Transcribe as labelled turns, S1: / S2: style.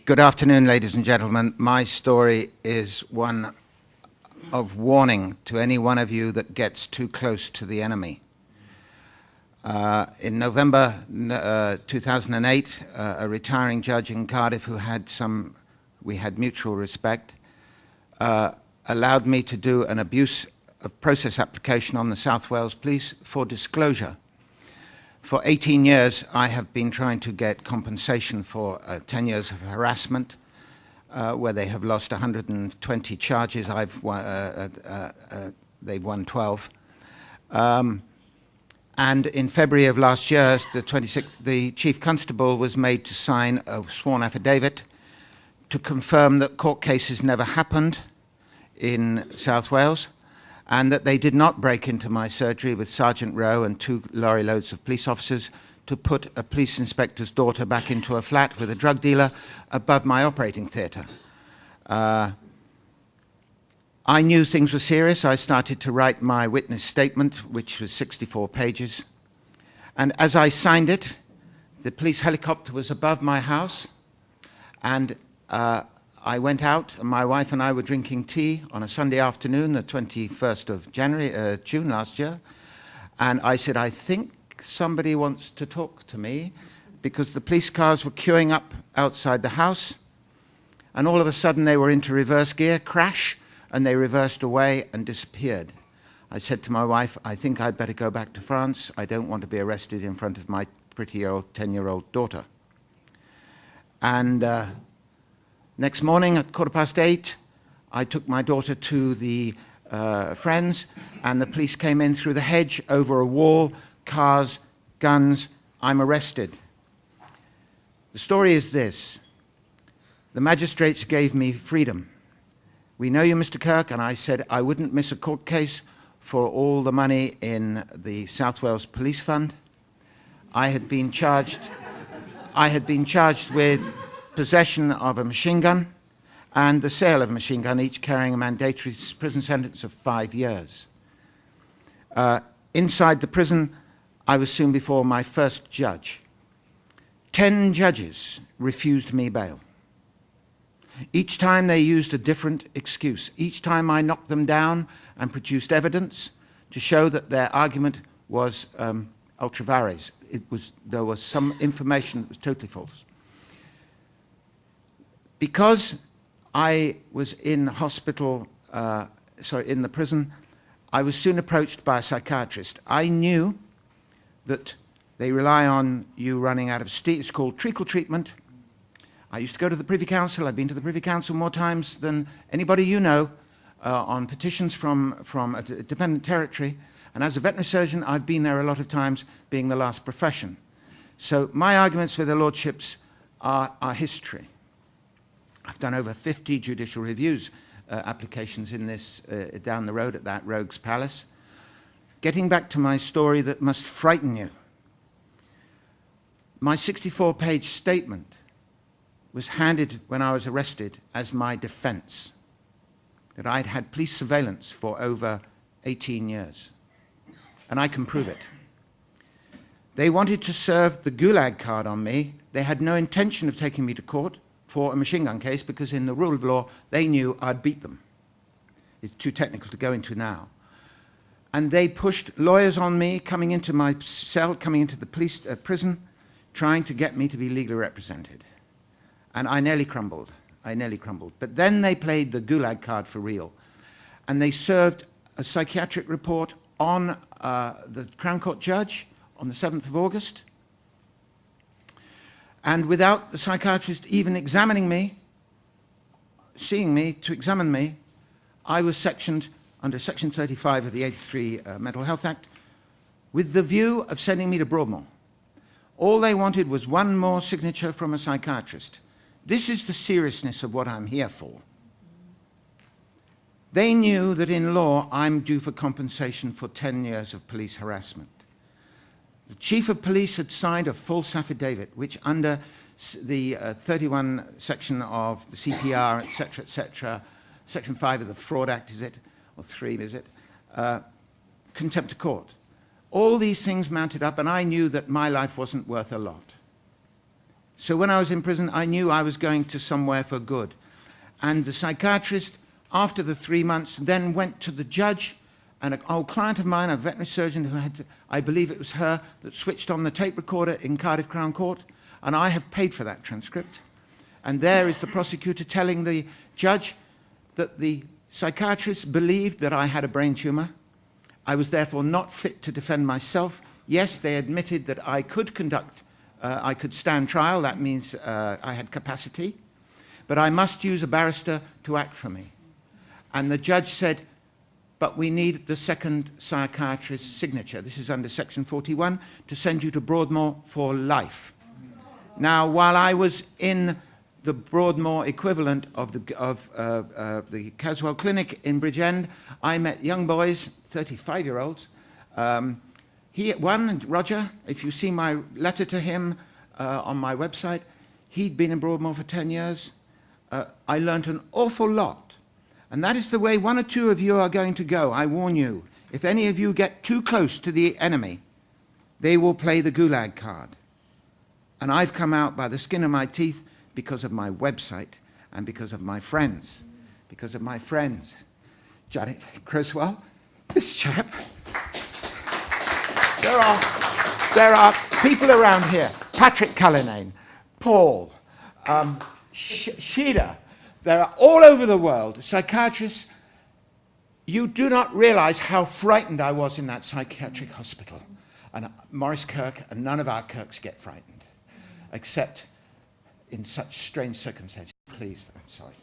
S1: Good afternoon, ladies and gentlemen. My story is one of warning to any one of you that gets too close to the enemy. In November 2008, a retiring judge in Cardiff we had mutual respect, allowed me to do an abuse of process application on the South Wales Police for disclosure. For 18 years, I have been trying to get compensation for 10 years of harassment, where they have lost 120 charges. They've won 12. And in February of last year, the Chief Constable was made to sign a sworn affidavit to confirm that court cases never happened in South Wales, and that they did not break into my surgery with Sergeant Rowe and 2 lorry loads of police officers to put a police inspector's daughter back into a flat with a drug dealer above my operating theatre. I knew things were serious. I started to write my witness statement, which was 64 pages. And as I signed it, the police helicopter was above my house, and I went out, and my wife and I were drinking tea on a Sunday afternoon, the 21st of June last year, and I said, I think somebody wants to talk to me, because the police cars were queuing up outside the house, and all of a sudden they were into reverse gear, crash, and they reversed away and disappeared. I said to my wife, I think I'd better go back to France. I don't want to be arrested in front of my pretty old 10-year-old daughter. And next morning at 8:15, I took my daughter to the friends, and the police came in through the hedge, over a wall, cars, guns. I'm arrested. The story is this. The magistrates gave me freedom. We know you, Mr. Kirk, and I said I wouldn't miss a court case for all the money in the South Wales Police Fund. I had been charged with possession of a machine gun and the sale of a machine gun, each carrying a mandatory prison sentence of 5 years. Inside the prison, I was soon before my first judge. 10 judges refused me bail. Each time they used a different excuse. Each time I knocked them down and produced evidence to show that their argument was ultra vires. There was some information that was totally false. Because I was in in the prison, I was soon approached by a psychiatrist. I knew that they rely on you running out of steam. It's called treacle treatment. I used to go to the Privy Council. I've been to the Privy Council more times than anybody you know on petitions from a dependent territory. And as a veterinary surgeon, I've been there a lot of times, being the last profession. So my arguments with their lordships are history. I've done over 50 judicial reviews applications in this down the road at that Rogue's Palace. Getting back to my story that must frighten you. My 64-page statement was handed when I was arrested as my defense, that I'd had police surveillance for over 18 years. And I can prove it. They wanted to serve the Gulag card on me. They had no intention of taking me to court for a machine gun case, because in the rule of law, they knew I'd beat them. It's too technical to go into now. And they pushed lawyers on me, coming into my cell, coming into the police prison, trying to get me to be legally represented. And I nearly crumbled. But then they played the Gulag card for real. And they served a psychiatric report on the Crown Court judge on the 7th of August. And without the psychiatrist even examining me, seeing me to examine me, I was sectioned under Section 35 of the 83 Mental Health Act with the view of sending me to Broadmoor. All they wanted was one more signature from a psychiatrist. This is the seriousness of what I'm here for. They knew that in law I'm due for compensation for 10 years of police harassment. The chief of police had signed a false affidavit, which under the 31 section of the CPR, etc., Section 5 of the Fraud Act, is it? Or 3, is it? Contempt of court. All these things mounted up, and I knew that my life wasn't worth a lot. So when I was in prison, I knew I was going to somewhere for good. And the psychiatrist, after the 3 months, then went to the judge, and an old client of mine, a veterinary surgeon who had, I believe it was her, that switched on the tape recorder in Cardiff Crown Court, and I have paid for that transcript. And there is the prosecutor telling the judge that the psychiatrist believed that I had a brain tumor. I was therefore not fit to defend myself. Yes, they admitted that I could I could stand trial. That means I had capacity. But I must use a barrister to act for me. And the judge said, but we need the second psychiatrist's signature. This is under Section 41, to send you to Broadmoor for life. Now, while I was in the Broadmoor equivalent of the Caswell Clinic in Bridgend, I met young boys, 35-year-olds. Roger, if you see my letter to him on my website, he'd been in Broadmoor for 10 years. I learnt an awful lot. And that is the way one or two of you are going to go. I warn you, if any of you get too close to the enemy, they will play the gulag card. And I've come out by the skin of my teeth because of my website and because of my friends. Because of my friends. Janet Criswell, this chap. There are people around here. Patrick Cullinane, Paul, Sheeda. They're all over the world. Psychiatrists, you do not realize how frightened I was in that psychiatric hospital. And Maurice, Kirk, and none of our Kirks get frightened, except in such strange circumstances. Please, I'm sorry.